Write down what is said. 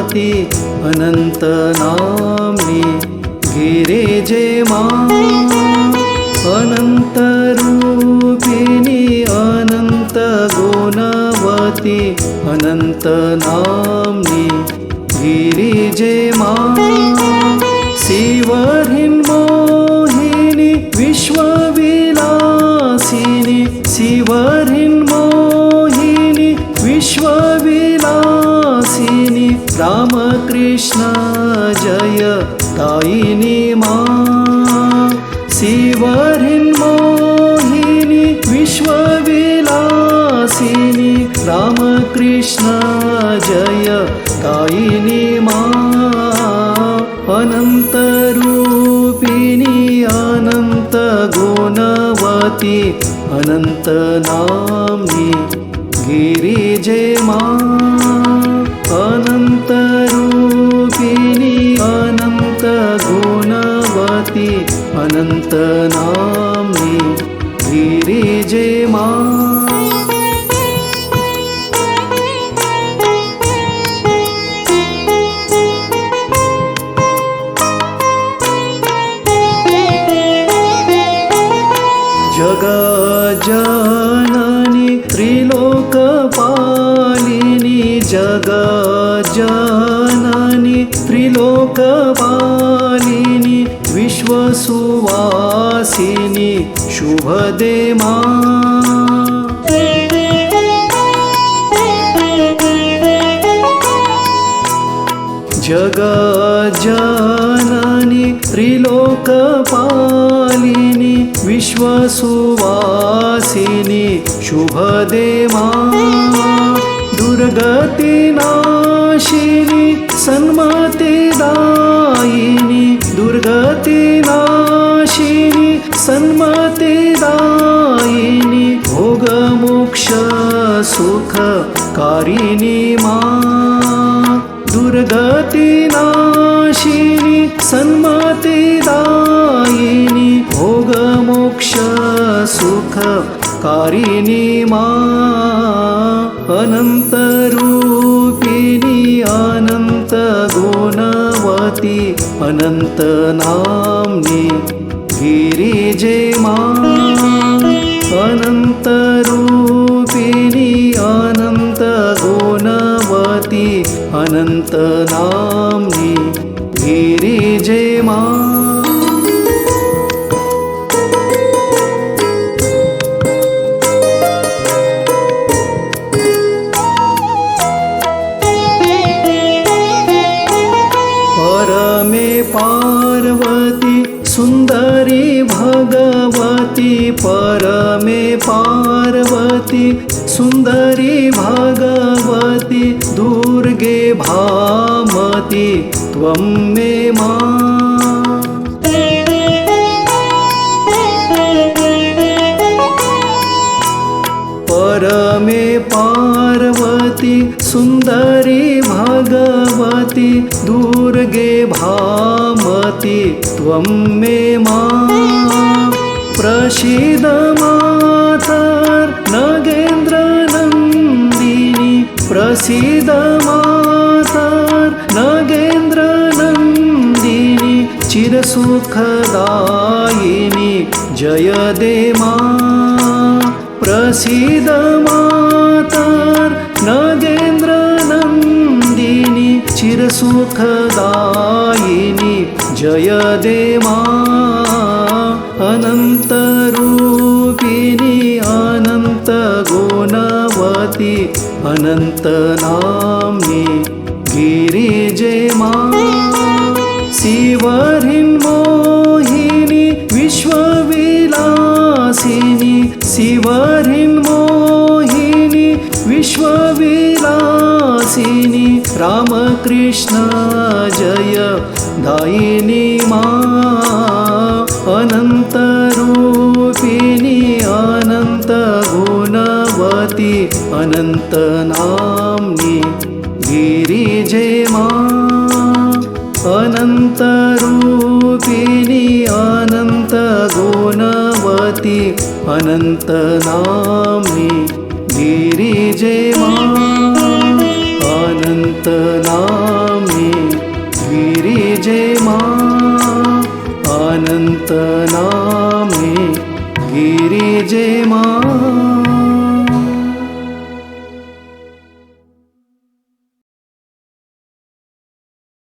गुणवती अनंत नामनी गिरिजे मा अनंत रूपिणी अनंत गुणवती अनंत नामनी गिरिजे मा शिवहृन्मोहिनी विश्वविलासिनी शिवहृन्मोहिनी विश्वविलासिनी रामकृष्ण जय तायिनी मा शिवहृन्मोहिनी विश्वविलासिनी रामकृष्ण जय तायिनी मा अनंत रूपिणी अनंत गुणवती अनंत नामनी गिरिजे मा अनंत रूपिणी अनंत गुणवती अनंत नामनी गिरिजे मा जगज्जननी त्रिलोकपालिनी जगज्जननी त्रिलोकपालिनी विश्वसुवासिनी शुभदे मा जगज्जननी त्रिलोकपालिनी विश्वसुवासिनी शुभदे मा दुर्गतिनाशिनी सन्मतिदायिनी दुर्गतिनाशिनी सन्मतिदायिनी भोगमोक्ष सुखकारिणी मा दुर्गतिनाशिनी सन्मतिदायिनी भोगमोक्ष सुखकारिणी मा अनंत रूपिणी अनंत गुणवती अनंत नामनी गिरिजे मा अनंत रूपिणी अनंत गुणवती अनंत नामनी गिरिजे मा परमे पार्वती सुंदरी भगवती परमे पार्वती सुंदरी भगवती दुर्गे भामती त्वं मे मा परमे पार्वती सुंदरी भगवती दुर्गे भामती त्वं मे मा प्रसीद मातर् नगेन्द्रनन्दिनी प्रसीद मातर् नगेन्द्रनन्दिनी चिरसुखदायिनी जय दे मा प्रसीद मातर् नगेन्द्रनन्दिनी चिरसुखदायिनी जय दे मा अनंत रूपिणी अनंत गुणवती अनंत नामनी गिरिजे मा शिवहृन्मोहिनी विश्वविलासिनी शिवहृन्मोहिनी विश्वविलासिनी रामकृष्ण जय दायिनी मा अनंत रूपिणी अनंत गुणवती अनंत नामनी गिरिजे मा अनंत रूपिणी अनंत गुणवती अनंत नामनी गिरिजे मा अनंत नाम गिरिजे मा अनंत नामे गिरिजे मा